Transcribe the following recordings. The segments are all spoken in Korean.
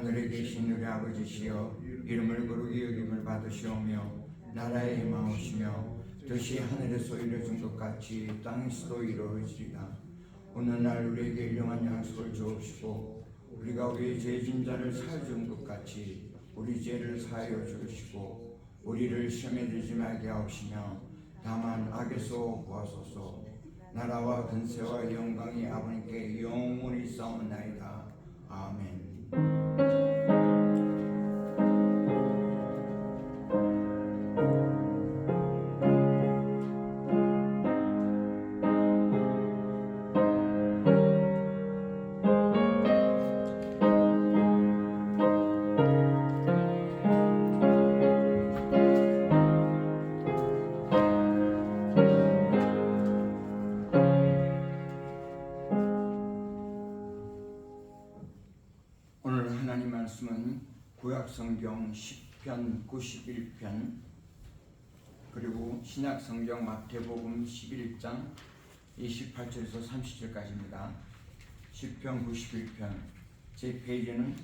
하늘에 계신 우리 아버지시여, 이름을 거룩히 여김을 받으시오며 나라의 임하오시며 뜻이 하늘에서 이루어진 것 같이 땅에서도 이루어지리다. 오늘날 우리에게 일용할 양식을 주옵시고 우리가 우리의 죄진 자를 사하여 준 것 같이 우리 죄를 사하여 주시고 우리를 시험에 들지 말게 하옵시며 다만 악에서 구하소서. 나라와 근세와 영광이 아버님께 영원히 싸움나이다. 아멘. 오늘 하나님 말씀은 구약성경 10편 91편 그리고 신약성경 마태복음 11장 28절에서 30절까지입니다. 10편 91편 제 페이지는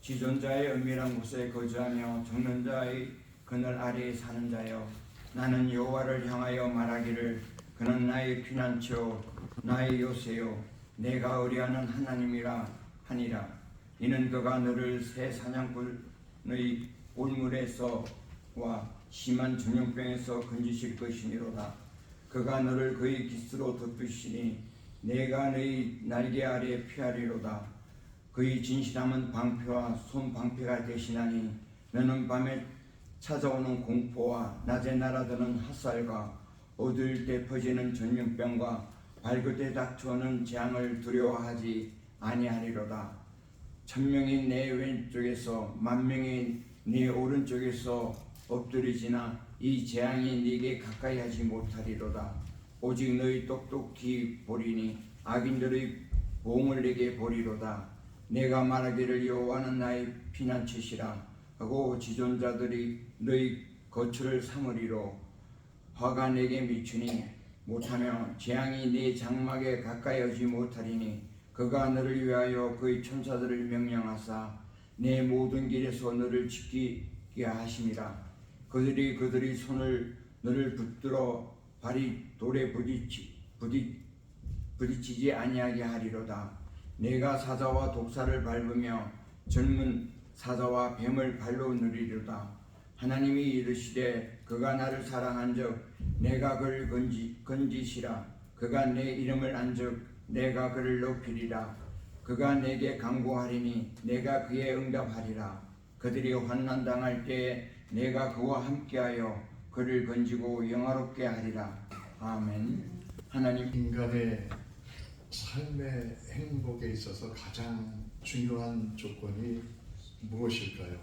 지존자의 은밀한 곳에 거주하며 적는 자의 그늘 아래에 사는 자여, 나는 여호와를 향하여 말하기를 그는 나의 피난처 나의 요새요 내가 의뢰하는 하나님이라 하니라. 이는 그가 너를 새 사냥꾼의 올물에서와 심한 전염병에서 건지실 것이니로다. 그가 너를 그의 깃으로 덮으시니 내가 너의 날개 아래 피하리로다. 그의 진실함은 방패와 손방패가 되시나니 너는 밤에 찾아오는 공포와 낮에 날아드는 핫살과 어두울 때 퍼지는 전염병과 밝을 때 닥쳐오는 재앙을 두려워하지 아니하리로다. 1000명이 내 왼쪽에서 10,000명이 내 오른쪽에서 엎드리지나 이 재앙이 네게 가까이 하지 못하리로다. 오직 너희 똑똑히 보리니 악인들의 보응을 내게 보리로다. 내가 말하기를 여호와는 나의 피난처시라 하고 지존자들이 너희 거처를 삼으리로. 화가 내게 미치니 못하며 재앙이 네 장막에 가까이 오지 못하리니 그가 너를 위하여 그의 천사들을 명령하사 내 모든 길에서 너를 지키게 하심이라. 그들이 손을 너를 붙들어 발이 돌에 부딪히지 아니하게 하리로다. 내가 사자와 독사를 밟으며 젊은 사자와 뱀을 발로 누리리로다. 하나님이 이르시되 그가 나를 사랑한즉 내가 그를 건지시라. 그가 내 이름을 안즉 내가 그를 높이리라. 그가 내게 간구하리니 내가 그에 응답하리라. 그들이 환난 당할 때에 내가 그와 함께하여 그를 건지고 영화롭게 하리라. 아멘. 하나님, 인간의 삶의 행복에 있어서 가장 중요한 조건이 무엇일까요?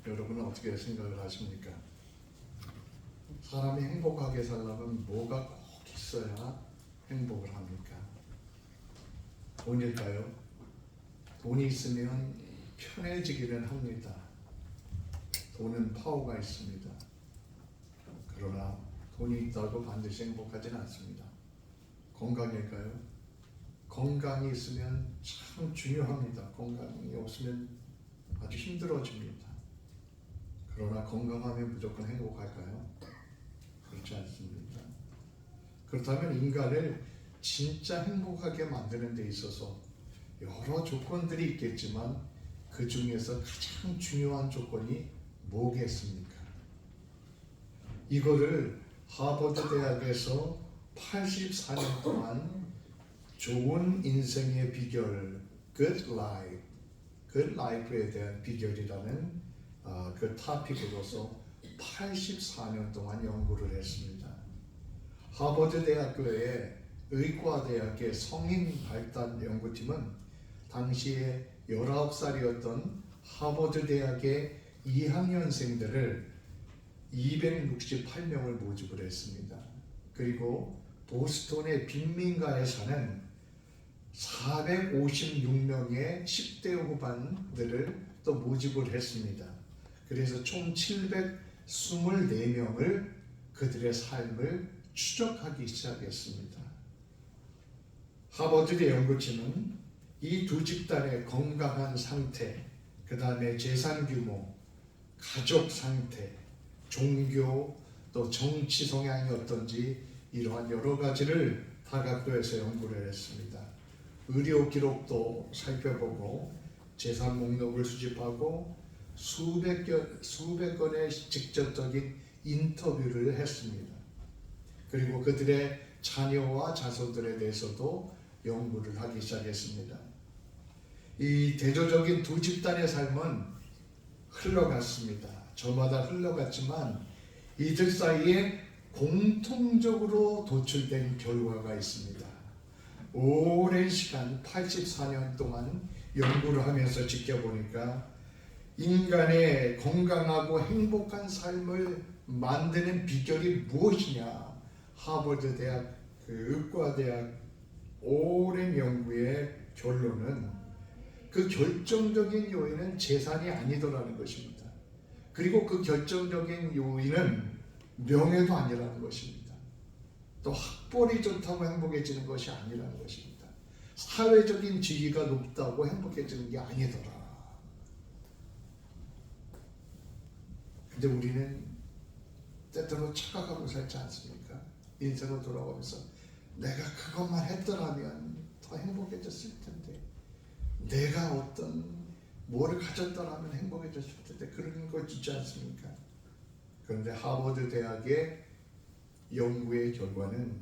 여러분은 어떻게 생각을 하십니까? 사람이 행복하게 살려면 뭐가 꼭 있어야 행복을 합니까? 돈일까요? 돈이 있으면 편해지기는 합니다. 돈은 파워가 있습니다. 그러나 돈이 있다고 반드시 행복하지는 않습니다. 건강일까요? 건강이 있으면 참 중요합니다. 건강이 없으면 아주 힘들어집니다. 그러나 건강하면 무조건 행복할까요? 그렇지 않습니다. 그렇다면 인간을 진짜 행복하게 만드는 데 있어서 여러 조건들이 있겠지만 그 중에서 가장 중요한 조건이 뭐겠습니까? 이거를 하버드 대학에서 84년 동안 좋은 인생의 비결, Good Life에 대한 비결이라는 그 토픽으로서 84년 동안 연구를 했습니다. 하버드 대학교의 의과대학의 성인 발달 연구팀은 당시에 19살이었던 하버드 대학의 2학년생들을 268명을 모집을 했습니다. 그리고 보스턴의 빈민가에 사는 456명의 10대 후반들을 또 모집을 했습니다. 그래서 총 724명을 그들의 삶을 추적하기 시작했습니다. 하버드의 연구팀은 이 두 집단의 건강한 상태, 그 다음에 재산 규모, 가족 상태, 종교, 또 정치 성향이 어떤지 이러한 여러 가지를 다각도에서 연구를 했습니다. 의료 기록도 살펴보고 재산 목록을 수집하고 수백 건의 직접적인 인터뷰를 했습니다. 그리고 그들의 자녀와 자손들에 대해서도 연구를 하기 시작했습니다. 이 대조적인 두 집단의 삶은 흘러갔습니다. 저마다 흘러갔지만 이들 사이에 공통적으로 도출된 결과가 있습니다. 오랜 시간 84년 동안 연구를 하면서 지켜보니까 인간의 건강하고 행복한 삶을 만드는 비결이 무엇이냐? 하버드 대학 의과대학 오랜 연구의 결론은 그 결정적인 요인은 재산이 아니더라는 것입니다. 그리고 그 결정적인 요인은 명예도 아니라는 것입니다. 또 학벌이 좋다고 행복해지는 것이 아니라는 것입니다. 사회적인 지위가 높다고 행복해지는 게 아니더라. 근데 우리는 때때로 착각하고 살지 않습니까? 인생을 돌아가면서 내가 그것만 했더라면 더 행복해졌을 텐데, 내가 어떤 뭐를 가졌더라면 행복해졌을 텐데, 그런 거 있지 않습니까? 그런데 하버드 대학의 연구의 결과는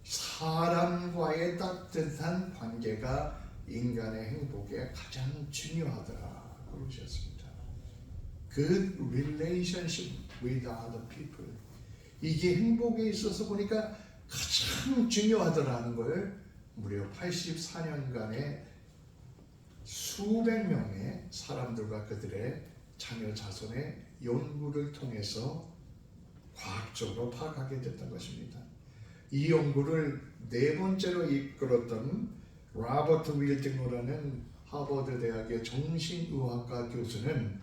사람과의 따뜻한 관계가 인간의 행복에 가장 중요하더라 그러셨습니다. Good relationship with other people, 이게 행복에 있어서 보니까 가장 중요하더라는 걸 무려 84년간의 수백 명의 사람들과 그들의 자녀 자손의 연구를 통해서 과학적으로 파악하게 됐던 것입니다. 이 연구를 네 번째로 이끌었던 로버트 윌딩호라는 하버드 대학의 정신의학과 교수는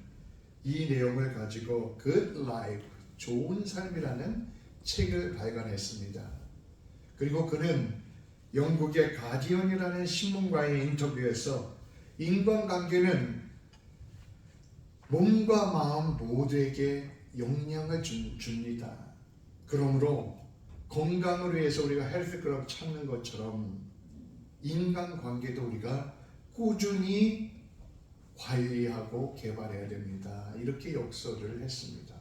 이 내용을 가지고 Good Life, 좋은 삶이라는 책을 발간했습니다. 그리고 그는 영국의 가디언이라는 신문과의 인터뷰에서 인간관계는 몸과 마음 모두에게 영향을 줍니다. 그러므로 건강을 위해서 우리가 헬스클럽 찾는 것처럼 인간관계도 우리가 꾸준히 관리하고 개발해야 됩니다. 이렇게 역설을 했습니다.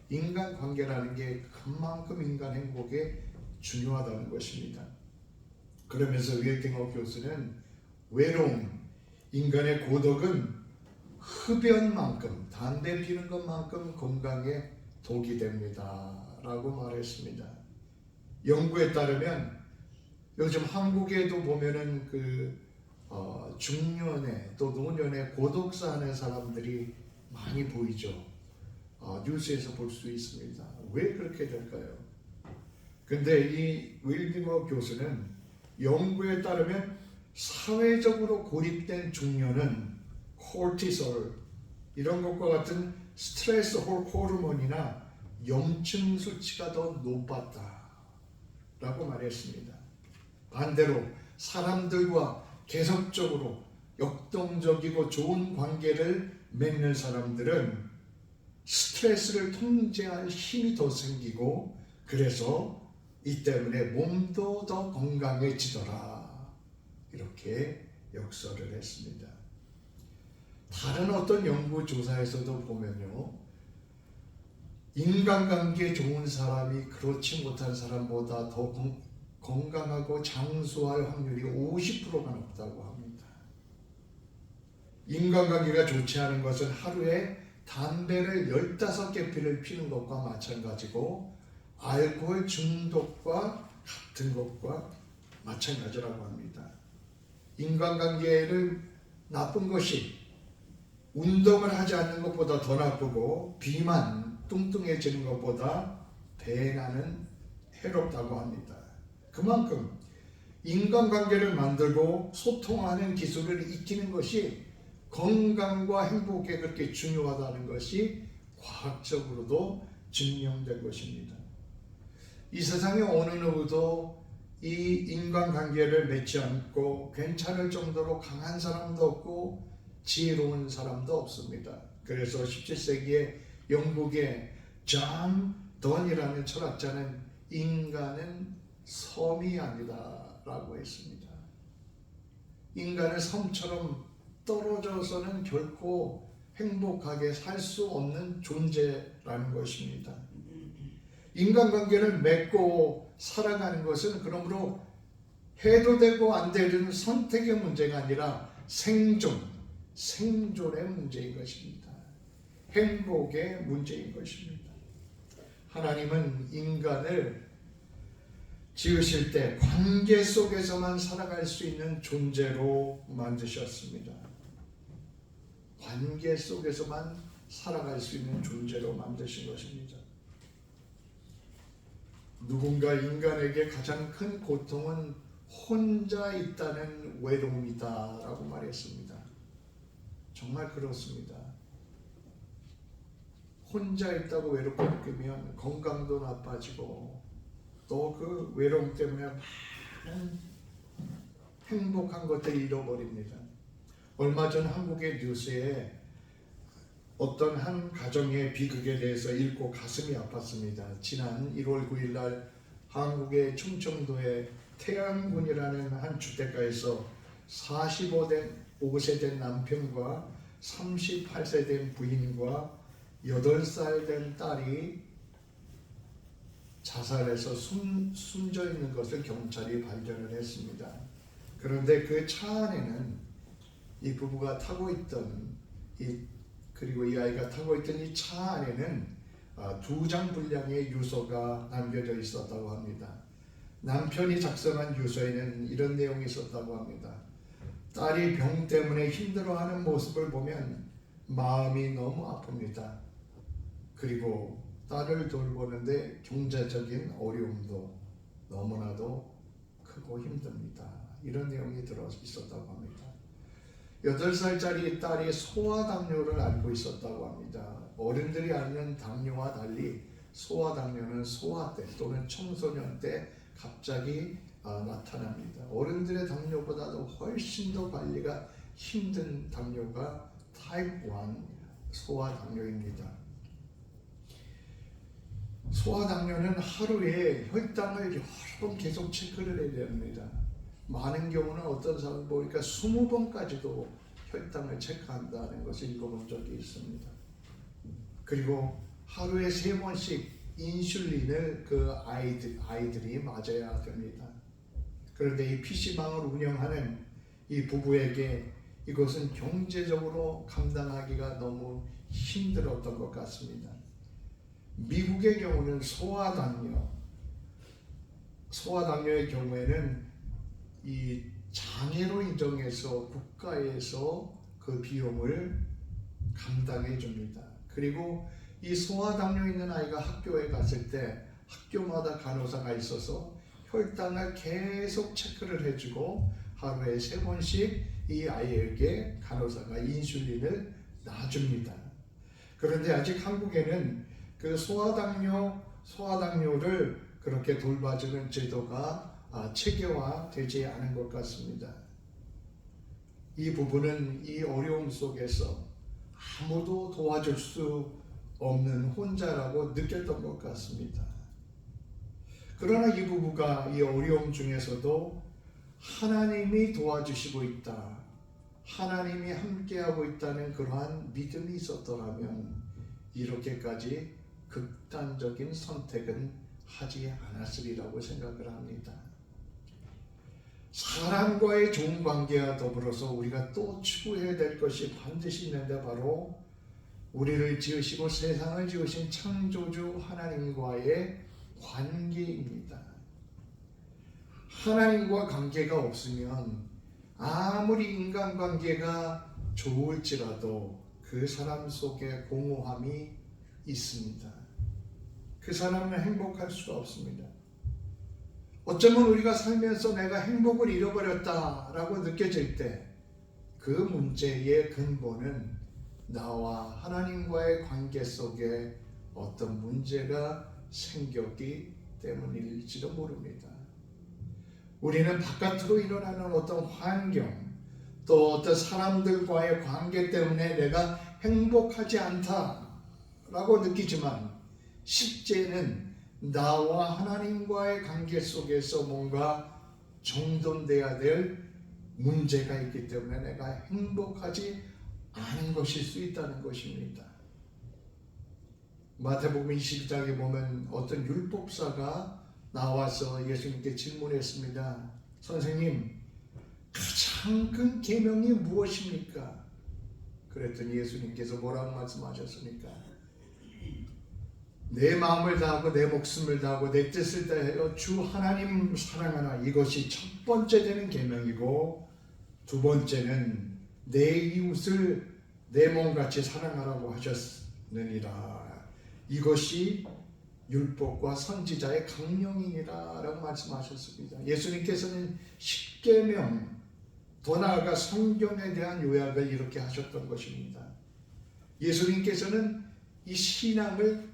인간관계라는 게 그만큼 인간 행복에 중요하다는 것입니다. 그러면서 윌딩호 교수는 외로움, 인간의 고독은 흡연만큼, 담배 피우는 것만큼 건강에 독이 됩니다 라고 말했습니다. 연구에 따르면 요즘 한국에도 보면은 중년에 또 노년에 고독사 하는 사람들이 많이 보이죠. 뉴스에서 볼 수 있습니다. 왜 그렇게 될까요? 근데 이 윌딩호 교수는 연구에 따르면 사회적으로 고립된 중년은 코르티솔 이런 것과 같은 스트레스 호르몬이나 염증 수치가 더 높았다라고 말했습니다. 반대로 사람들과 계속적으로 역동적이고 좋은 관계를 맺는 사람들은 스트레스를 통제할 힘이 더 생기고, 그래서 이 때문에 몸도 더 건강해지더라 이렇게 역설을 했습니다. 다른 어떤 연구조사에서도 보면요, 인간관계 좋은 사람이 그렇지 못한 사람보다 더 건강하고 장수할 확률이 50%가 높다고 합니다. 인간관계가 좋지 않은 것은 하루에 담배를 15개 피를 피는 것과 마찬가지고 알코올 중독과 같은 것과 마찬가지라고 합니다. 인간관계를 나쁜 것이 운동을 하지 않는 것보다 더 나쁘고 비만, 뚱뚱해지는 것보다 배나는 해롭다고 합니다. 그만큼 인간관계를 만들고 소통하는 기술을 익히는 것이 건강과 행복에 그렇게 중요하다는 것이 과학적으로도 증명된 것입니다. 이 세상에 어느 누구도 이 인간관계를 맺지 않고 괜찮을 정도로 강한 사람도 없고 지혜로운 사람도 없습니다. 그래서 17세기에 영국의 존 던이라는 철학자는 인간은 섬이 아니다 라고 했습니다. 인간은 섬처럼 떨어져서는 결코 행복하게 살 수 없는 존재라는 것입니다. 인간관계를 맺고 살아가는 것은 그러므로 해도 되고 안 되는 선택의 문제가 아니라 생존의 문제인 것입니다. 행복의 문제인 것입니다. 하나님은 인간을 지으실 때 관계 속에서만 살아갈 수 있는 존재로 만드셨습니다. 관계 속에서만 살아갈 수 있는 존재로 만드신 것입니다. 누군가 인간에게 가장 큰 고통은 혼자 있다는 외로움이다 라고 말했습니다. 정말 그렇습니다. 혼자 있다고 외롭게 느끼면 건강도 나빠지고 또 그 외로움 때문에 많은 행복한 것들을 잃어버립니다. 얼마 전 한국의 뉴스에 어떤 한 가정의 비극에 대해서 읽고 가슴이 아팠습니다. 지난 1월 9일 날 한국의 충청도의 태안군이라는 한 주택가에서 45세 된 남편과 38세 된 부인과 8살 된 딸이 자살해서 숨져 있는 것을 경찰이 발견을 했습니다. 그런데 그 차 안에는 이 부부가 타고 있던 그리고 이 아이가 타고 있던 이 차 안에는 2장 분량의 유서가 남겨져 있었다고 합니다. 남편이 작성한 유서에는 이런 내용이 있었다고 합니다. 딸이 병 때문에 힘들어하는 모습을 보면 마음이 너무 아픕니다. 그리고 딸을 돌보는데 경제적인 어려움도 너무나도 크고 힘듭니다. 이런 내용이 들어 있었다고 합니다. 8살짜리 딸이 소아당뇨를 앓고 있었다고 합니다. 어른들이 앓는 당뇨와 달리 소아당뇨는 소아 때 또는 청소년 때 갑자기 나타납니다. 어른들의 당뇨보다도 훨씬 더 관리가 힘든 당뇨가 타입 1 소아당뇨입니다. 소아당뇨는 하루에 혈당을 여러 번 계속 체크를 해야 됩니다. 많은 경우는 어떤 사람 보니까 20번까지도 혈당을 체크한다는 것을 읽어본 적이 있습니다. 그리고 하루에 3번씩 인슐린을 그 아이들이 맞아야 됩니다. 그런데 이 PC방을 운영하는 이 부부에게 이것은 경제적으로 감당하기가 너무 힘들었던 것 같습니다. 미국의 경우는 소아당뇨의 경우에는 이 장애로 인정해서 국가에서 그 비용을 감당해 줍니다. 그리고 이 소아당뇨 있는 아이가 학교에 갔을 때 학교마다 간호사가 있어서 혈당을 계속 체크를 해주고 하루에 3번씩 이 아이에게 간호사가 인슐린을 놔줍니다. 그런데 아직 한국에는 그 소아당뇨를 그렇게 돌봐주는 제도가 체계화되지 않은 것 같습니다. 이 부부는 이 어려움 속에서 아무도 도와줄 수 없는 혼자라고 느꼈던 것 같습니다. 그러나 이 부부가 이 어려움 중에서도 하나님이 도와주시고 있다, 하나님이 함께하고 있다는 그러한 믿음이 있었더라면 이렇게까지 극단적인 선택은 하지 않았으리라고 생각을 합니다. 사람과의 좋은 관계와 더불어서 우리가 또 추구해야 될 것이 반드시 있는데 바로 우리를 지으시고 세상을 지으신 창조주 하나님과의 관계입니다. 하나님과 관계가 없으면 아무리 인간관계가 좋을지라도 그 사람 속에 공허함이 있습니다. 그 사람은 행복할 수가 없습니다. 어쩌면 우리가 살면서 내가 행복을 잃어버렸다라고 느껴질 때 그 문제의 근본은 나와 하나님과의 관계 속에 어떤 문제가 생겼기 때문일지도 모릅니다. 우리는 바깥으로 일어나는 어떤 환경, 또 어떤 사람들과의 관계 때문에 내가 행복하지 않다라고 느끼지만 실제는 나와 하나님과의 관계 속에서 뭔가 정돈돼야 될 문제가 있기 때문에 내가 행복하지 않은 것일 수 있다는 것입니다. 마태복음 22장에 보면 어떤 율법사가 나와서 예수님께 질문했습니다. 선생님, 가장 큰 계명이 무엇입니까? 그랬더니 예수님께서 뭐라고 말씀하셨습니까? 내 마음을 다하고 내 목숨을 다하고 내 뜻을 다하여 주 하나님 사랑하라. 이것이 첫 번째 되는 계명이고, 두 번째는 내 이웃을 내 몸같이 사랑하라고 하셨느니라. 이것이 율법과 선지자의 강령이니라 라고 말씀하셨습니다. 예수님께서는 십계명, 더 나아가 성경에 대한 요약을 이렇게 하셨던 것입니다. 예수님께서는 이 신앙을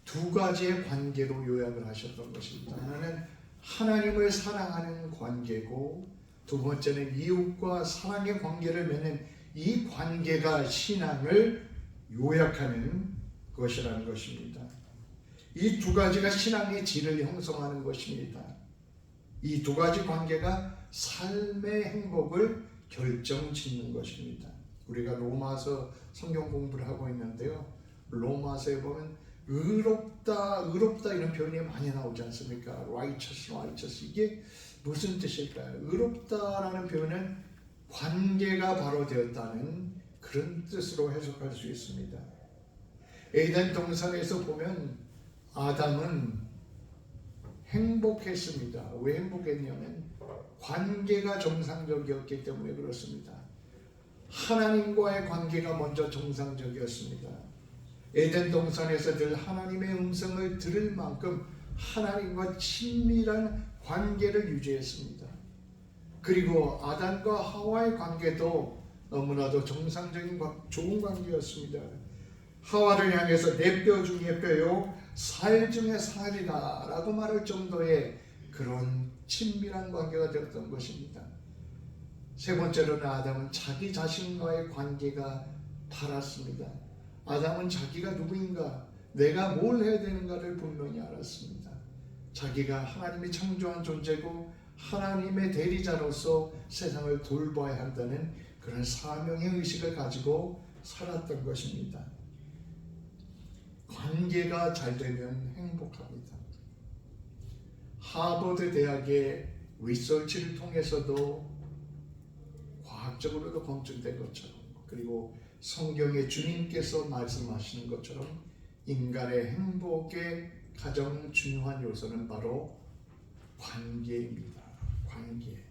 두 가지의 관계로 요약을 하셨던 것입니다. 하나는 하나님을 사랑하는 관계고, 두 번째는 이웃과 사랑의 관계를 맺는 이 관계가 신앙을 요약하는 것이라는 것입니다. 이 두 가지가 신앙의 질을 형성하는 것입니다. 이 두 가지 관계가 삶의 행복을 결정짓는 것입니다. 우리가 로마서 성경 공부를 하고 있는데요. 로마서에 보면 의롭다 이런 표현이 많이 나오지 않습니까? righteous 이게 무슨 뜻일까요? 의롭다라는 표현은 관계가 바로 되었다는 그런 뜻으로 해석할 수 있습니다. 에덴 동산에서 보면 아담은 행복했습니다. 왜 행복했냐면 관계가 정상적이었기 때문에 그렇습니다. 하나님과의 관계가 먼저 정상적이었습니다. 에덴 동산에서 늘 하나님의 음성을 들을 만큼 하나님과 친밀한 관계를 유지했습니다. 그리고 아담과 하와의 관계도 너무나도 정상적인 좋은 관계였습니다. 하와를 향해서 내 뼈 중에 뼈요 살 중에 살이다 라고 말할 정도의 그런 친밀한 관계가 되었던 것입니다. 세 번째로는 아담은 자기 자신과의 관계가 달았습니다. 아담은 자기가 누구인가, 내가 뭘 해야 되는가를 분명히 알았습니다. 자기가 하나님이 창조한 존재고 하나님의 대리자로서 세상을 돌봐야 한다는 그런 사명의 의식을 가지고 살았던 것입니다. 관계가 잘 되면 행복합니다. 하버드 대학의 리서치를 통해서도 과학적으로도 검증된 것처럼, 그리고 성경의 주님께서 말씀하시는 것처럼 인간의 행복의 가장 중요한 요소는 바로 관계입니다. 관계.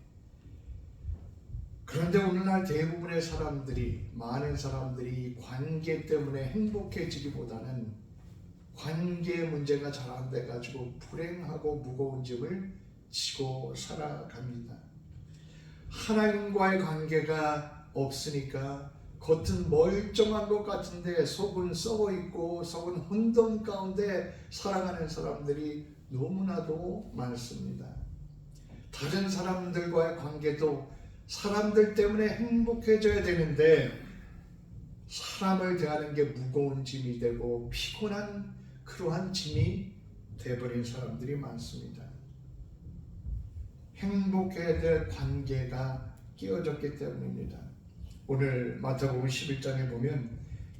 그런데 오늘날 대부분의 사람들이, 많은 사람들이 관계 때문에 행복해지기보다는 관계 문제가 잘 안 돼가지고 불행하고 무거운 짐을 지고 살아갑니다. 하나님과의 관계가 없으니까 겉은 멀쩡한 것 같은데 속은 썩어 있고 속은 혼돈 가운데 살아가는 사람들이 너무나도 많습니다. 다른 사람들과의 관계도 사람들 때문에 행복해져야 되는데 사람을 대하는 게 무거운 짐이 되고 피곤한 그러한 짐이 되어버린 사람들이 많습니다. 행복해야 될 관계가 끼어졌기 때문입니다. 오늘 마태복음 11장에 보면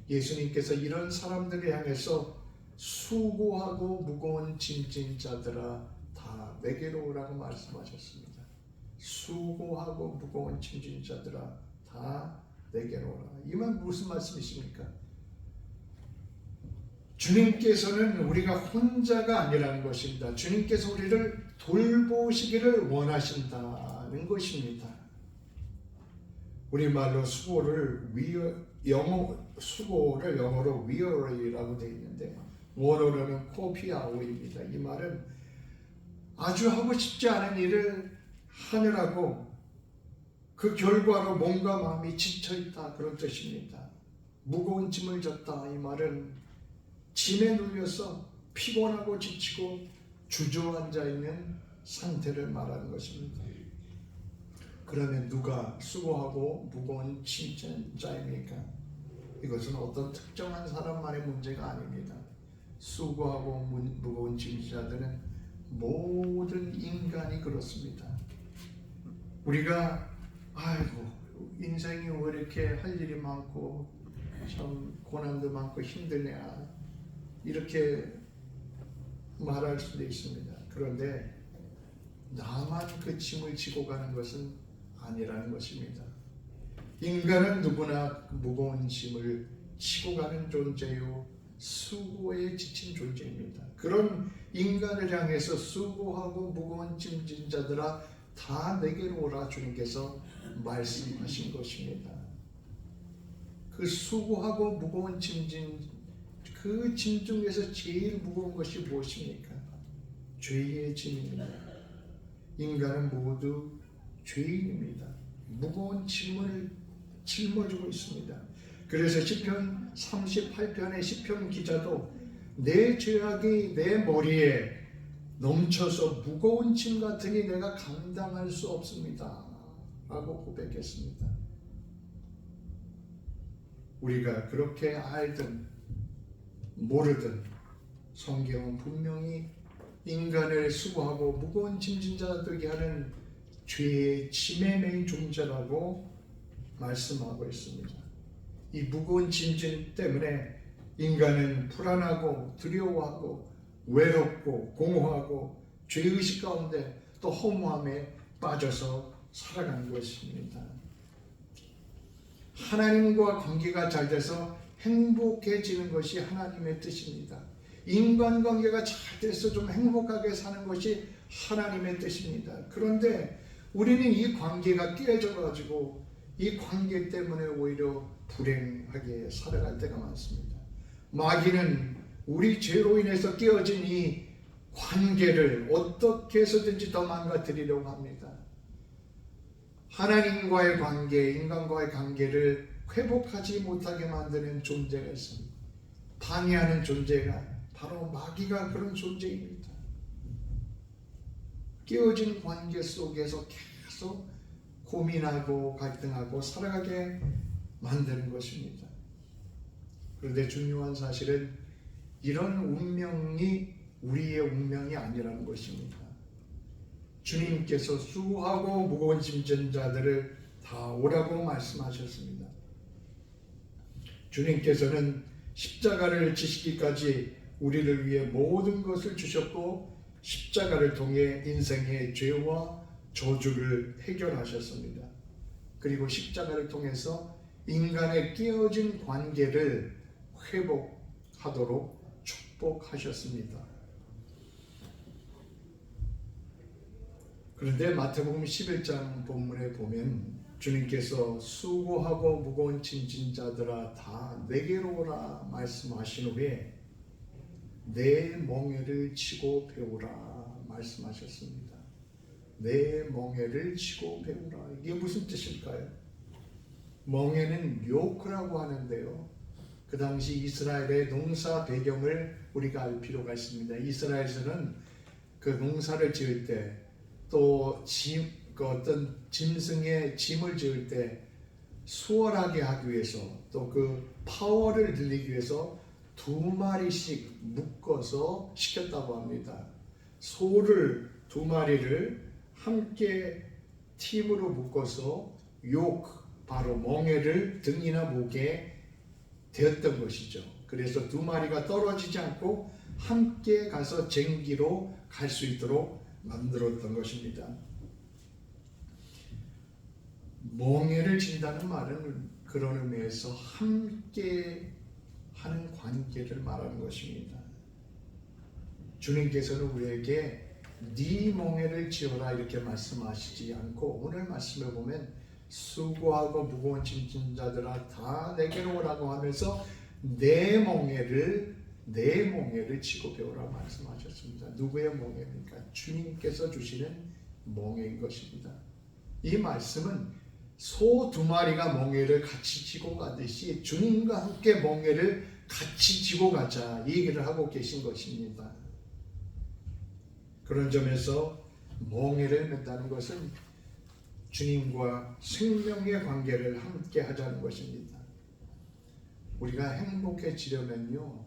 예수님께서 이런 사람들을 향해서 수고하고 무거운 짐진 자들아 다 내게로 오라고 말씀하셨습니다. 수고하고 무거운 짐진 자들아 다 내게로 오라. 이 말 무슨 말씀이십니까? 주님께서는 우리가 혼자가 아니라는 것입니다. 주님께서 우리를 돌보시기를 원하신다는 것입니다. 우리말로 수고를 영어로 weary라고 되어 있는데 원어로는 코피아오입니다. 이 말은 아주 하고 싶지 않은 일을 하느라고 그 결과로 몸과 마음이 지쳐있다 그런 뜻입니다. 무거운 짐을 졌다 이 말은 짐에 눌려서 피곤하고 지치고 주저앉아 있는 상태를 말하는 것입니다. 그러면 누가 수고하고 무거운 짐진 자입니까? 이것은 어떤 특정한 사람만의 문제가 아닙니다. 수고하고 무거운 짐진 자들은 모든 인간이 그렇습니다. 우리가 아이고 인생이 왜 이렇게 할 일이 많고 참 고난도 많고 힘드냐 이렇게 말할 수도 있습니다. 그런데 나만 그 짐을 지고 가는 것은 아니라는 것입니다. 인간은 누구나 무거운 짐을 지고 가는 존재요 수고에 지친 존재입니다. 그런 인간을 향해서 수고하고 무거운 짐진 자들아 다 내게로 오라 주님께서 말씀하신 것입니다. 그 수고하고 무거운 짐진 그 짐 중에서 제일 무거운 것이 무엇입니까? 죄의 짐입니다. 인간은 모두 죄인입니다. 무거운 짐을 짊어지고 있습니다. 그래서 시편 38편의 시편 기자도 내 죄악이 내 머리에 넘쳐서 무거운 짐 같으니 내가 감당할 수 없습니다 라고 고백했습니다. 우리가 그렇게 알든 모르든 성경은 분명히 인간을 수고하고 무거운 짐진 자들에게 하는 죄의 짐에 매인 존재라고 말씀하고 있습니다. 이 무거운 짐진 때문에 인간은 불안하고 두려워하고 외롭고 공허하고 죄의식 가운데 또 허무함에 빠져서 살아가는 것입니다. 하나님과 관계가 잘 돼서 행복해지는 것이 하나님의 뜻입니다. 인간관계가 잘 돼서 좀 행복하게 사는 것이 하나님의 뜻입니다. 그런데 우리는 이 관계가 깨져가지고 이 관계 때문에 오히려 불행하게 살아갈 때가 많습니다. 마귀는 우리 죄로 인해서 깨어진 이 관계를 어떻게 해서든지 더 망가뜨리려고 합니다. 하나님과의 관계, 인간과의 관계를 회복하지 못하게 만드는 존재가 있습니다. 방해하는 존재가 바로 마귀가 그런 존재입니다. 깨어진 관계 속에서 계속 고민하고 갈등하고 살아가게 만드는 것입니다. 그런데 중요한 사실은 이런 운명이 우리의 운명이 아니라는 것입니다. 주님께서 수고하고 무거운 짐진 자들을 다 오라고 말씀하셨습니다. 주님께서는 십자가를 지시기까지 우리를 위해 모든 것을 주셨고 십자가를 통해 인생의 죄와 저주를 해결하셨습니다. 그리고 십자가를 통해서 인간의 깨어진 관계를 회복하도록 축복하셨습니다. 그런데 마태복음 11장 본문에 보면 주님께서 수고하고 무거운 짐진 자들아 다 내게로 오라 말씀하신 후에 내 멍에를 치고 배우라 말씀하셨습니다. 내 멍에를 치고 배우라. 이게 무슨 뜻일까요? 멍에는 요크라고 하는데요. 그 당시 이스라엘의 농사 배경을 우리가 알 필요가 있습니다. 이스라엘에서는 그 농사를 지을 때 또 어떤 짐승의 짐을 지을 때 수월하게 하기 위해서 또 그 파워를 늘리기 위해서 2마리씩 묶어서 시켰다고 합니다. 소를 2마리를 함께 팀으로 묶어서 요크, 바로 멍에를 등이나 목에 대었던 것이죠. 그래서 2마리가 떨어지지 않고 함께 가서 쟁기로 갈 수 있도록 만들었던 것입니다. 멍에를 진다는 말은 그런 의미에서 함께 하는 관계를 말하는 것입니다. 주님께서는 우리에게 네 멍에를 지어라 이렇게 말씀하시지 않고 오늘 말씀을 보면 수고하고 무거운 짐진 자들아 다 내게로 오라고 하면서 내 멍에를 치고 배우라 말씀하셨습니다. 누구의 멍에입니까? 주님께서 주시는 멍에인 것입니다. 이 말씀은 소 2마리가 멍에를 같이 지고 가듯이 주님과 함께 멍에를 같이 지고 가자 이 얘기를 하고 계신 것입니다. 그런 점에서 멍에를 맨다는 것은 주님과 생명의 관계를 함께 하자는 것입니다. 우리가 행복해지려면요,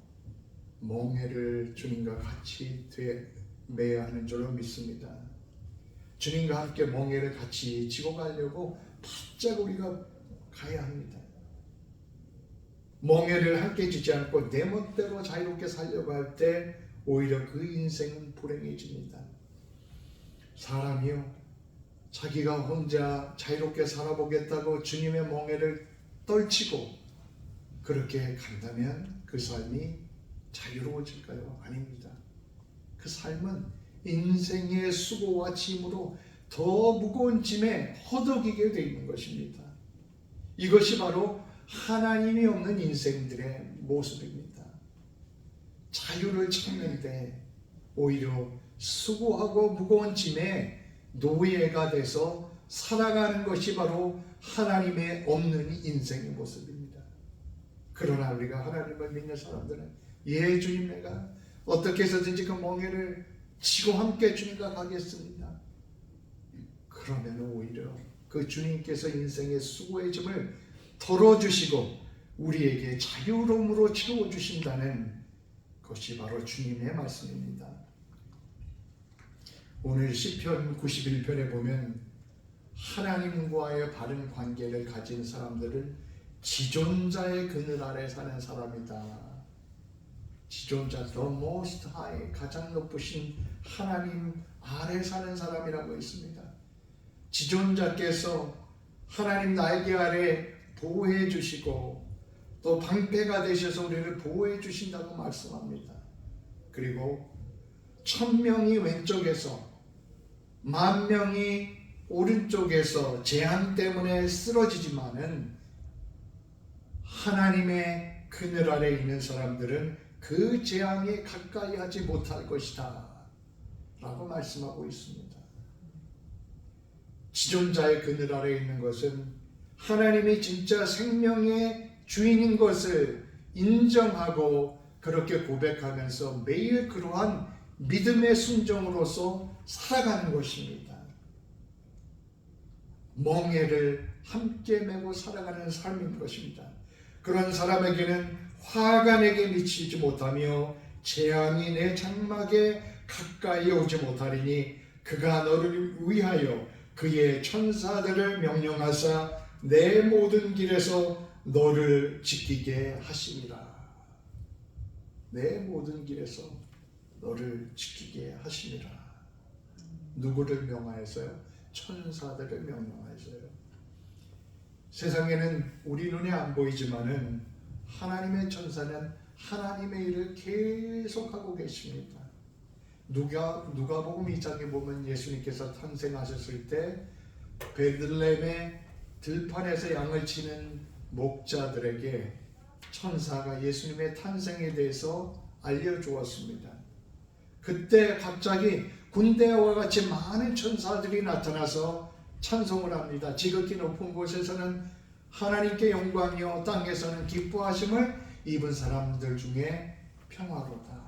멍에를 주님과 같이 매야 하는 줄로 믿습니다. 주님과 함께 멍에를 같이 지고 가려고 바짝 우리가 가야 합니다. 멍에를 함께 지지 않고 내 멋대로 자유롭게 살려고 할 때 오히려 그 인생은 불행해집니다. 사람이요, 자기가 혼자 자유롭게 살아보겠다고 주님의 멍에를 떨치고 그렇게 간다면 그 삶이 자유로워질까요? 아닙니다. 그 삶은 인생의 수고와 짐으로 더 무거운 짐에 허덕이게 되어 있는 것입니다. 이것이 바로 하나님이 없는 인생들의 모습입니다. 자유를 찾는데 오히려 수고하고 무거운 짐에 노예가 돼서 살아가는 것이 바로 하나님의 없는 인생의 모습입니다. 그러나 우리가 하나님을 믿는 사람들은 예, 주님, 내가 어떻게 해서든지 그 멍에를 지고 함께 주님과 가겠습니다. 그러면 오히려 그 주님께서 인생의 수고의 짐을 덜어주시고 우리에게 자유로움으로 채워주신다는 것이 바로 주님의 말씀입니다. 오늘 시편 91편에 보면 하나님과의 바른 관계를 가진 사람들은 지존자의 그늘 아래 사는 사람이다. 지존자, the most high, 가장 높으신 하나님 아래 사는 사람이라고 했습니다. 지존자께서 하나님 날개 아래 보호해 주시고 또 방패가 되셔서 우리를 보호해 주신다고 말씀합니다. 그리고 1000명이 왼쪽에서 10,000명이 오른쪽에서 재앙 때문에 쓰러지지만은 하나님의 그늘 아래 있는 사람들은 그 재앙에 가까이 하지 못할 것이다 라고 말씀하고 있습니다. 지존자의 그늘 아래 있는 것은 하나님이 진짜 생명의 주인인 것을 인정하고 그렇게 고백하면서 매일 그러한 믿음의 순종으로서 살아가는 것입니다. 멍에를 함께 메고 살아가는 삶인 것입니다. 그런 사람에게는 화가 내게 미치지 못하며 재앙이 내 장막에 가까이 오지 못하리니 그가 너를 위하여 그의 천사들을 명령하사 내 모든 길에서 너를 지키게 하시니라. 내 모든 길에서 너를 지키게 하시니라. 누구를 명하여서요? 천사들을 명령하여서요. 세상에는 우리 눈에 안 보이지만은 하나님의 천사는 하나님의 일을 계속하고 계십니다. 누가복음 2장에 보면 예수님께서 탄생하셨을 때 베들레헴의 들판에서 양을 치는 목자들에게 천사가 예수님의 탄생에 대해서 알려주었습니다. 그때 갑자기 군대와 같이 많은 천사들이 나타나서 찬송을 합니다. 지극히 높은 곳에서는 하나님께 영광이요 땅에서는 기뻐하심을 입은 사람들 중에 평화로다.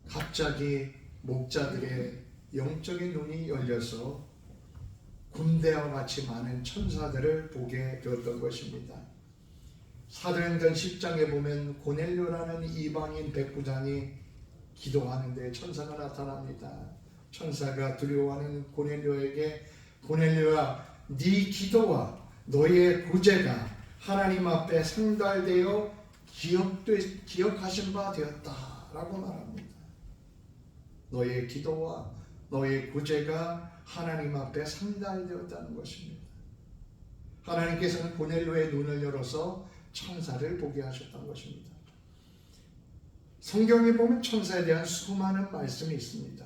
갑자기 목자들의 영적인 눈이 열려서 군대와 같이 많은 천사들을 보게 되었던 것입니다. 사도행전 10장에 보면 고넬료라는 이방인 백부장이 기도하는데 천사가 나타납니다. 천사가 두려워하는 고넬료에게 고넬료야, 네 기도와 너의 구제가 하나님 앞에 상달되어 기억하신 바 되었다라고 말합니다. 너의 기도와 너의 구제가 하나님 앞에 상달되었다는 것입니다. 하나님께서는 고넬료의 눈을 열어서 천사를 보게 하셨던 것입니다. 성경에 보면 천사에 대한 수많은 말씀이 있습니다.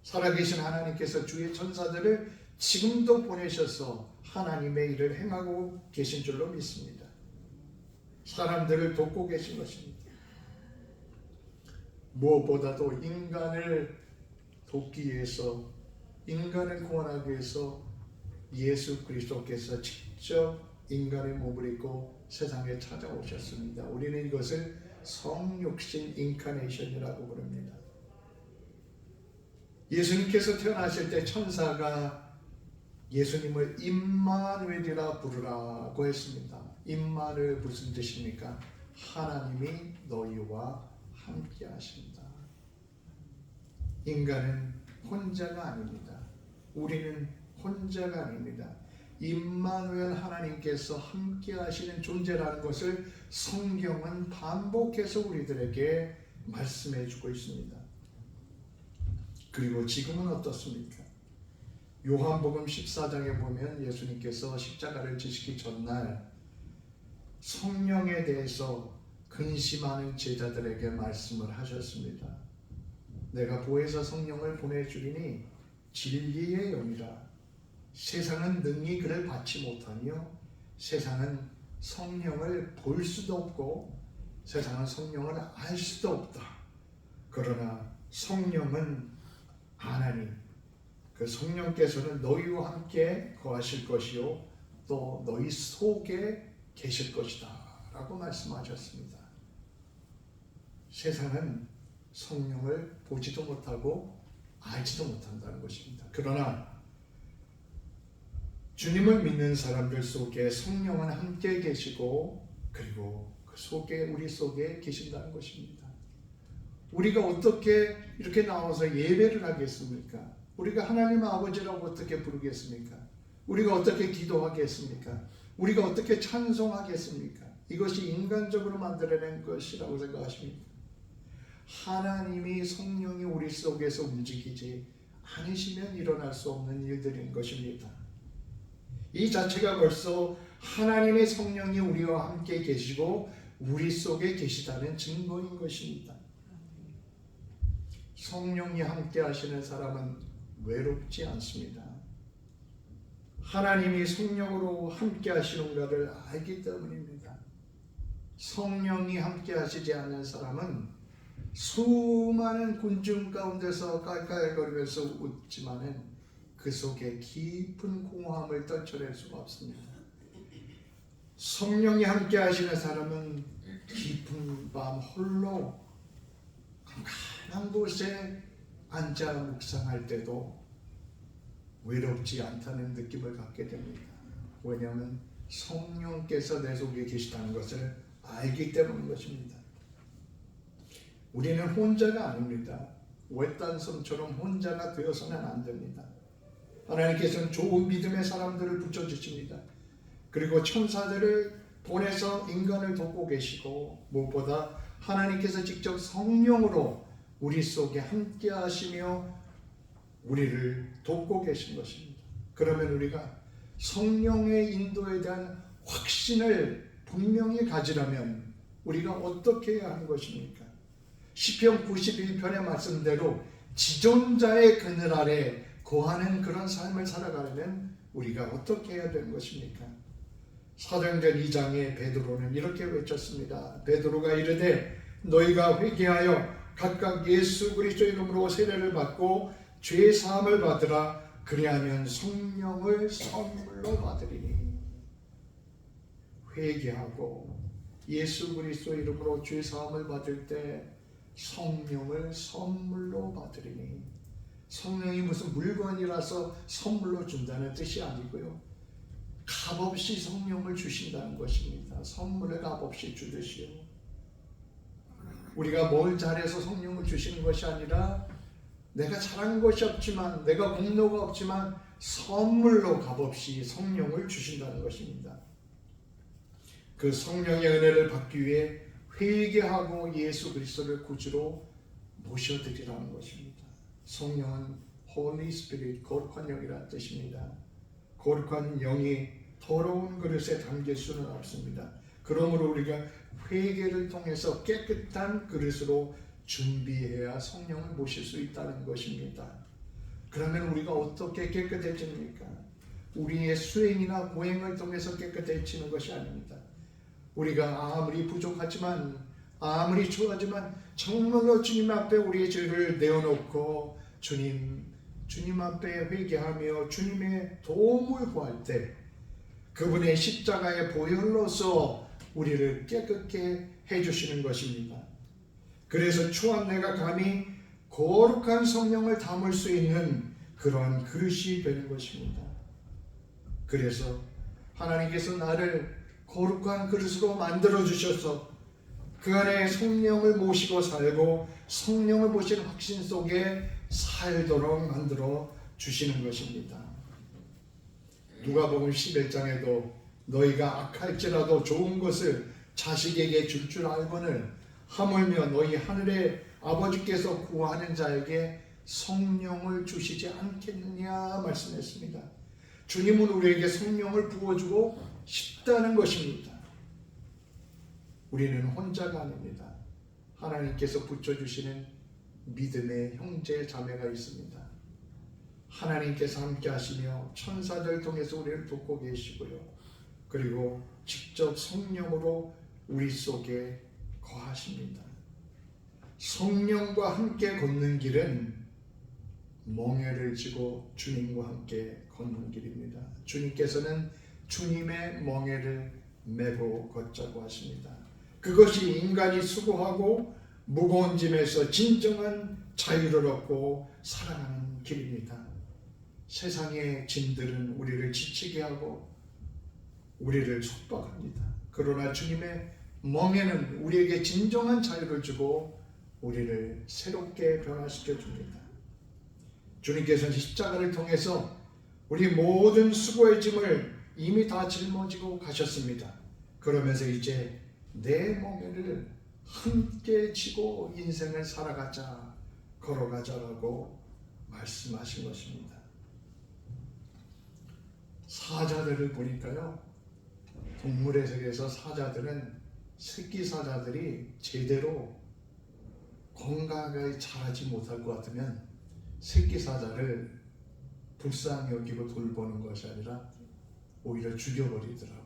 살아계신 하나님께서 주의 천사들을 지금도 보내셔서 하나님의 일을 행하고 계신 줄로 믿습니다. 사람들을 돕고 계신 것입니다. 무엇보다도 인간을 돕기 위해서, 인간을 구원하기 위해서 예수 그리스도께서 직접 인간의 몸을 입고 세상에 찾아오셨습니다. 우리는 이것을 성육신 인카네이션이라고 부릅니다. 예수님께서 태어나실 때 천사가 예수님을 임마누엘이라 부르라고 했습니다. 임마누엘 무슨 뜻입니까? 하나님이 너희와 함께 하신다. 인간은 혼자가 아닙니다. 우리는 혼자가 아닙니다. 임마누엘 하나님께서 함께 하시는 존재라는 것을 성경은 반복해서 우리들에게 말씀해 주고 있습니다. 그리고 지금은 어떻습니까? 요한복음 14장에 보면 예수님께서 십자가를 지시기 전날 성령에 대해서 근심하는 제자들에게 말씀을 하셨습니다. 내가 보혜사 성령을 보내주리니 진리의 영이라. 세상은 능히 그를 받지 못하며 세상은 성령을 볼 수도 없고 세상은 성령을 알 수도 없다. 그러나 성령은 하나님, 그 성령께서는 너희와 함께 거하실 것이요 또 너희 속에 계실 것이다 라고 말씀하셨습니다. 세상은 성령을 보지도 못하고 알지도 못한다는 것입니다. 그러나 주님을 믿는 사람들 속에 성령은 함께 계시고 그리고 그 속에 우리 속에 계신다는 것입니다. 우리가 어떻게 이렇게 나와서 예배를 하겠습니까? 우리가 하나님 아버지라고 어떻게 부르겠습니까? 우리가 어떻게 기도하겠습니까? 우리가 어떻게 찬송하겠습니까? 이것이 인간적으로 만들어낸 것이라고 생각하십니까? 하나님이 성령이 우리 속에서 움직이지 않으시면 일어날 수 없는 일들인 것입니다. 이 자체가 벌써 하나님의 성령이 우리와 함께 계시고 우리 속에 계시다는 증거인 것입니다. 성령이 함께 하시는 사람은 외롭지 않습니다. 하나님이 성령으로 함께 하시는가를 알기 때문입니다. 성령이 함께 하시지 않는 사람은 수많은 군중 가운데서 깔깔거리면서 웃지만은 그 속에 깊은 공허함을 떨쳐낼 수가 없습니다. 성령이 함께 하시는 사람은 깊은 밤 홀로 한 곳에 앉아 묵상할 때도 외롭지 않다는 느낌을 갖게 됩니다. 왜냐하면 성령께서 내 속에 계시다는 것을 알기 때문인 것입니다. 우리는 혼자가 아닙니다. 외딴 섬처럼 혼자가 되어서는 안 됩니다. 하나님께서는 좋은 믿음의 사람들을 붙여주십니다. 그리고 천사들을 보내서 인간을 돕고 계시고 무엇보다 하나님께서 직접 성령으로 우리 속에 함께 하시며 우리를 돕고 계신 것입니다. 그러면 우리가 성령의 인도에 대한 확신을 분명히 가지려면 우리가 어떻게 해야 하는 것입니까? 시편 91편의 말씀대로 지존자의 그늘 아래 거하는 그런 삶을 살아가려면 우리가 어떻게 해야 되는 것입니까? 사도행전 2장에 베드로는 이렇게 외쳤습니다. 베드로가 이르되 너희가 회개하여 각각 예수 그리스도 이름으로 세례를 받고 죄 사함을 받으라. 그리하면 성령을 선물로 받으리니. 회개하고 예수 그리스도 이름으로 죄 사함을 받을 때 성령을 선물로 받으리니. 성령이 무슨 물건이라서 선물로 준다는 뜻이 아니고요, 값없이 성령을 주신다는 것입니다. 선물을 값없이 주듯이요. 우리가 뭘 잘해서 성령을 주시는 것이 아니라 내가 잘한 것이 없지만, 내가 공로가 없지만 선물로 값없이 성령을 주신다는 것입니다. 그 성령의 은혜를 받기 위해 회개하고 예수 그리스도를 구주로 모셔드리라는 것입니다. 성령은 Holy Spirit, 거룩한 영이라는 뜻입니다. 거룩한 영이 더러운 그릇에 담길 수는 없습니다. 그러므로 우리가 회개를 통해서 깨끗한 그릇으로 준비해야 성령을 모실 수 있다는 것입니다. 그러면 우리가 어떻게 깨끗해집니까? 우리의 수행이나 고행을 통해서 깨끗해지는 것이 아닙니다. 우리가 아무리 부족하지만, 아무리 좋아하지만 정말로 주님 앞에 우리의 죄를 내어놓고 주님 앞에 회개하며 주님의 도움을 구할 때 그분의 십자가의 보혈로서 우리를 깨끗게 해주시는 것입니다. 그래서 추한 내가 감히 거룩한 성령을 담을 수 있는 그러한 그릇이 되는 것입니다. 그래서 하나님께서 나를 거룩한 그릇으로 만들어 주셔서 그 안에 성령을 모시고 살고 성령을 모시는 확신 속에 살도록 만들어 주시는 것입니다. 누가복음 11장에도 너희가 악할지라도 좋은 것을 자식에게 줄 줄 알거늘 하물며 너희 하늘의 아버지께서 구하는 자에게 성령을 주시지 않겠느냐 말씀했습니다. 주님은 우리에게 성령을 부어주고 싶다는 것입니다. 우리는 혼자가 아닙니다. 하나님께서 붙여주시는 믿음의 형제 자매가 있습니다. 하나님께서 함께 하시며 천사들 통해서 우리를 돕고 계시고요. 그리고 직접 성령으로 우리 속에 거하십니다. 성령과 함께 걷는 길은 멍에를 지고 주님과 함께 걷는 길입니다. 주님께서는 주님의 멍에를 메고 걷자고 하십니다. 그것이 인간이 수고하고 무거운 짐에서 진정한 자유를 얻고 살아가는 길입니다. 세상의 짐들은 우리를 지치게 하고 우리를 속박합니다. 그러나 주님의 멍에는 우리에게 진정한 자유를 주고 우리를 새롭게 변화시켜 줍니다. 주님께서는 십자가를 통해서 우리 모든 수고의 짐을 이미 다 짊어지고 가셨습니다. 그러면서 이제 내 멍에를 함께 지고 인생을 살아가자, 걸어가자라고 말씀하신 것입니다. 사자들을 보니까요, 동물의 세계에서 사자들은 새끼 사자들이 제대로 건강하게 자라지 못할 것 같으면 새끼 사자를 불쌍히 여기고 돌보는 것이 아니라 오히려 죽여버리더라고요.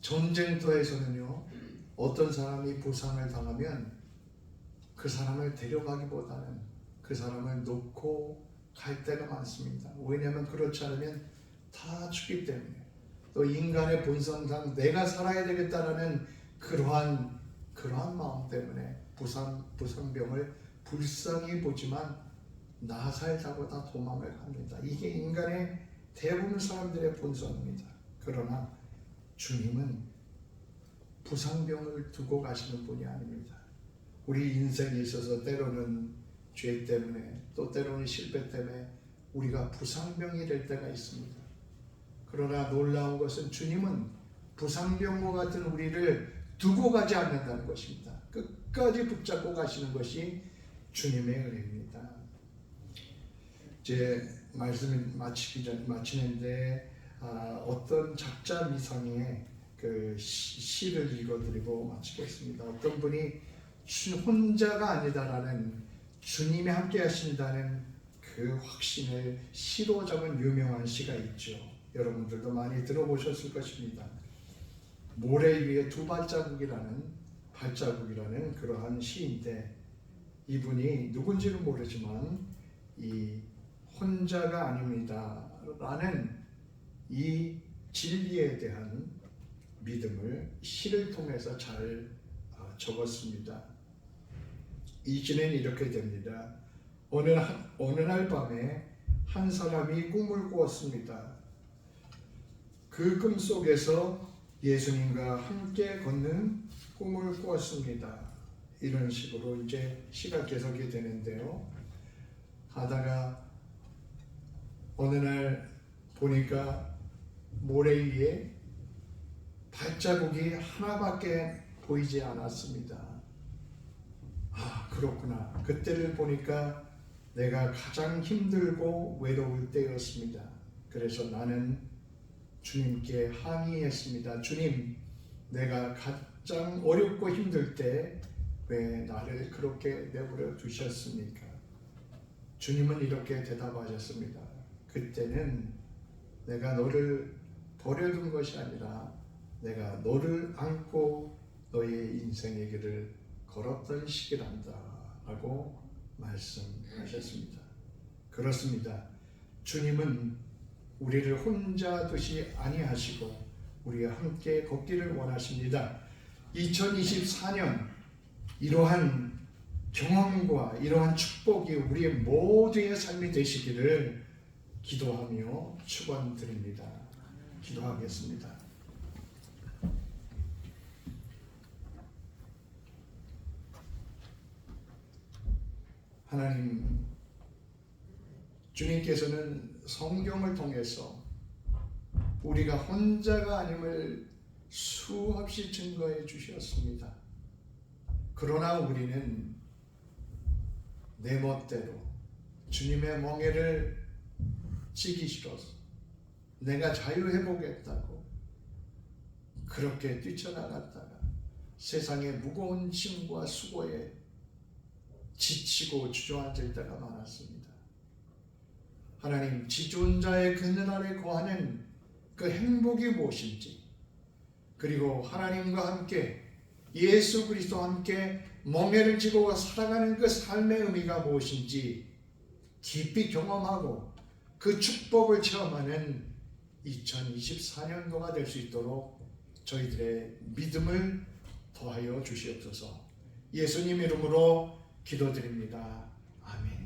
전쟁터에서는요, 어떤 사람이 부상을 당하면 그 사람을 데려가기보다는 그 사람을 놓고 갈 때가 많습니다. 왜냐하면 그렇지 않으면 다 죽기 때문에, 또 인간의 본성상 내가 살아야 되겠다라는 그러한 마음 때문에 부상병을 불쌍히 보지만 나 살자고 다 도망을 갑니다. 이게 인간의 대부분 사람들의 본성입니다. 그러나 주님은 부상병을 두고 가시는 분이 아닙니다. 우리 인생에 있어서 때로는 죄 때문에 또 때로는 실패 때문에 우리가 부상병이 될 때가 있습니다. 그러나 놀라운 것은 주님은 부상병과 같은 우리를 두고 가지 않는다는 것입니다. 끝까지 붙잡고 가시는 것이 주님의 은혜입니다. 이제 말씀을 마치는데 어떤 작자 미상의 그 시를 읽어드리고 마치겠습니다. 어떤 분이 혼자가 아니다라는 주님이 함께 하신다는 그 확신을 시로 적은 유명한 시가 있죠. 여러분들도 많이 들어보셨을 것입니다. 모래 위에 두 발자국이라는 그러한 시인데, 이분이 누군지는 모르지만 이 혼자가 아닙니다 라는 이 진리에 대한 믿음을 시를 통해서 잘 적었습니다. 이 시는 이렇게 됩니다. 어느 날 밤에 한 사람이 꿈을 꾸었습니다. 그 꿈 속에서 예수님과 함께 걷는 꿈을 꾸었습니다. 이런 식으로 이제 시가 계속이 되는데요. 하다가 어느 날 보니까 모래 위에 발자국이 하나밖에 보이지 않았습니다. 그렇구나. 그때를 보니까 내가 가장 힘들고 외로울 때였습니다. 그래서 나는 주님께 항의했습니다. 주님, 내가 가장 어렵고 힘들 때 왜 나를 그렇게 내버려 두셨습니까? 주님은 이렇게 대답하셨습니다. 그때는 내가 너를 버려둔 것이 아니라 내가 너를 안고 너의 인생의 길을 걸었던 시기란다 라고 말씀하셨습니다. 그렇습니다. 주님은 우리를 혼자 두시 아니하시고 우리와 함께 걷기를 원하십니다. 2024년 이러한 경험과 이러한 축복이 우리의 모두의 삶이 되시기를 기도하며 축원드립니다. 기도하겠습니다. 하나님, 주님께서는 성경을 통해서 우리가 혼자가 아님을 수없이 증거해 주셨습니다. 그러나 우리는 내 멋대로 주님의 멍에를 찌기 싫어서 내가 자유해보겠다고 그렇게 뛰쳐나갔다가 세상의 무거운 짐과 수고에 지치고 주저앉을 때가 많았습니다. 하나님, 지존자의 그늘 아래 거하는 그 행복이 무엇인지, 그리고 하나님과 함께 예수 그리스도와 함께 멍에를 지고 살아가는 그 삶의 의미가 무엇인지 깊이 경험하고 그 축복을 체험하는 2024년도가 될 수 있도록 저희들의 믿음을 더하여 주시옵소서. 예수님 이름으로 기도드립니다. 아멘.